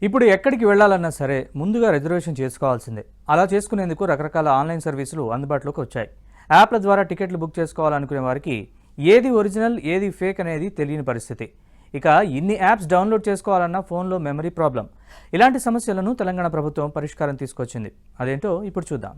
ఇప్పుడు ఎక్కడికి వెళ్లాలన్నా సరే ముందుగా రిజర్వేషన్ చేసుకోవాల్సిందే. అలా చేసుకునేందుకు రకరకాల ఆన్లైన్ సర్వీసులు అందుబాటులోకి వచ్చాయి. యాప్ల ద్వారా టికెట్లు బుక్ చేసుకోవాలనుకునే వారికి ఏది ఒరిజినల్ ఏది ఫేక్ అనేది తెలియని పరిస్థితి. ఇక ఇన్ని యాప్స్ డౌన్లోడ్ చేసుకోవాలన్నా ఫోన్లో మెమరీ ప్రాబ్లం. ఇలాంటి సమస్యలను తెలంగాణ ప్రభుత్వం పరిష్కారం తీసుకొచ్చింది. అదేంటో ఇప్పుడు చూద్దాం.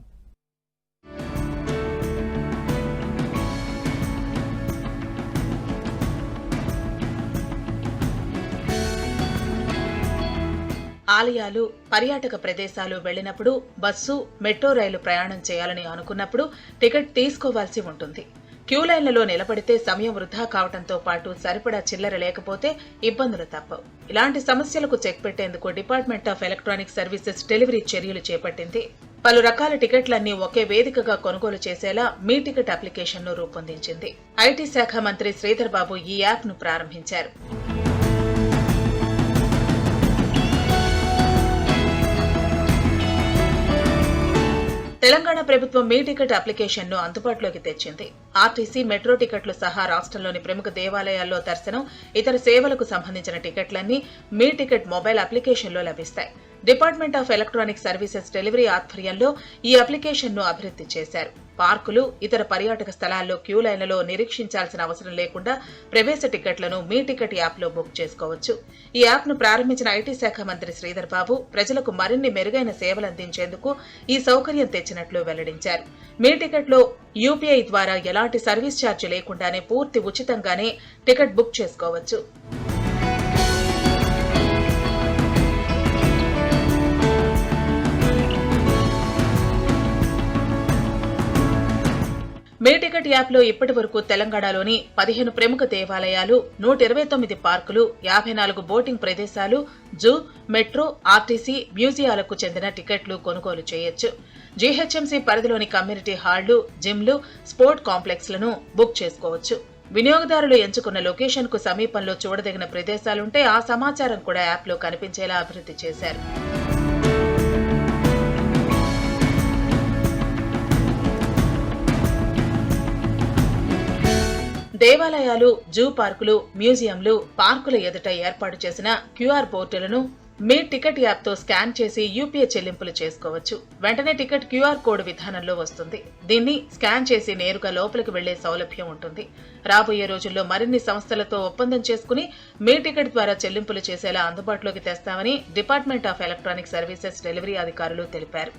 ఆలయాలు, పర్యాటక ప్రదేశాలు వెళ్లినప్పుడు బస్సు, మెట్రో రైలు ప్రయాణం చేయాలని అనుకున్నప్పుడు టికెట్ తీసుకోవాల్సి ఉంటుంది. క్యూ లైన్లలో నిలబడితే సమయం వృధా కావడంతో పాటు సరిపడా చిల్లర లేకపోతే ఇబ్బందులు తప్పవు. ఇలాంటి సమస్యలకు చెక్ పెట్టేందుకు department of electronic services delivery చర్యలు చేపట్టింది. పలు రకాల టికెట్లన్నీ ఒకే వేదికగా కొనుగోలు చేసేలా మీ టికెట్ అప్లికేషన్ను రూపొందించింది. ఐటీ శాఖ మంత్రి శ్రీధర్ బాబు ఈ యాప్ను ప్రారంభించారు. తెలంగాణ ప్రభుత్వం మీ టికెట్ అప్లికేషన్ ను అందుబాటులోకి తెచ్చింది. ఆర్టీసీ, మెట్రో టికెట్లు సహా రాష్ట్రంలోని ప్రముఖ దేవాలయాల్లో దర్శనం, ఇతర సేవలకు సంబంధించిన టికెట్లన్నీ మీ టికెట్ మొబైల్ అప్లికేషన్లో లభిస్తాయి. Department of electronic services delivery ఆధ్వర్యంలో ఈ అప్లికేషన్ ను అభివృద్ధి చేశారు. పార్కులు, ఇతర పర్యాటక స్థలాల్లో క్యూ లైన్లలో నిరీక్షించాల్సిన అవసరం లేకుండా ప్రవేశ టికెట్లను మీ టికెట్ యాప్లో బుక్ చేసుకోవచ్చు. ఈ యాప్ను ప్రారంభించిన ఐటీ శాఖ మంత్రి శ్రీధర్ బాబు ప్రజలకు మరిన్ని మెరుగైన సేవలు అందించేందుకు ఈ సౌకర్యం తెచ్చినట్లు వెల్లడించారు. మీ టికెట్లో యూపీఐ ద్వారా ఎలాంటి సర్వీస్ ఛార్జీ లేకుండానే పూర్తి ఉచితంగానే టికెట్ బుక్ చేసుకోవచ్చు. మీ టికెట్ యాప్లో ఇప్పటి వరకు తెలంగాణలోని 15 ప్రముఖ దేవాలయాలు, 129 పార్కులు, 54 బోటింగ్ ప్రదేశాలు, జూ, మెట్రో, ఆర్టీసీ, మ్యూజియాలకు చెందిన టికెట్లు కొనుగోలు చేయొచ్చు. జీహెచ్ఎంసీ పరిధిలోని కమ్యూనిటీ హాళ్లు, జిమ్లు, స్పోర్ట్ కాంప్లెక్స్లను బుక్ చేసుకోవచ్చు. వినియోగదారులు ఎంచుకున్న లొకేషన్ కు సమీపంలో చూడదగిన ప్రదేశాలుంటే ఆ సమాచారం కూడా యాప్లో కనిపించేలా అభివృద్ధి చేశారు. దేవాలయాలు, జూ పార్కులు, మ్యూజియంలు, పార్కుల ఎదుట ఏర్పాటు చేసిన క్యూఆర్ బోర్డులను మీ టికెట్ యాప్తో స్కాన్ చేసి యూపీఐ చెల్లింపులు చేసుకోవచ్చు. వెంటనే టికెట్ క్యూఆర్ కోడ్ విధానంలో వస్తుంది. దీన్ని స్కాన్ చేసి నేరుగా లోపలికి వెళ్లే సౌలభ్యం ఉంటుంది. రాబోయే రోజుల్లో మరిన్ని సంస్థలతో ఒప్పందం చేసుకుని మీ టికెట్ ద్వారా చెల్లింపులు చేసేలా అందుబాటులోకి తెస్తామని department of electronic services delivery అధికారులు తెలిపారు.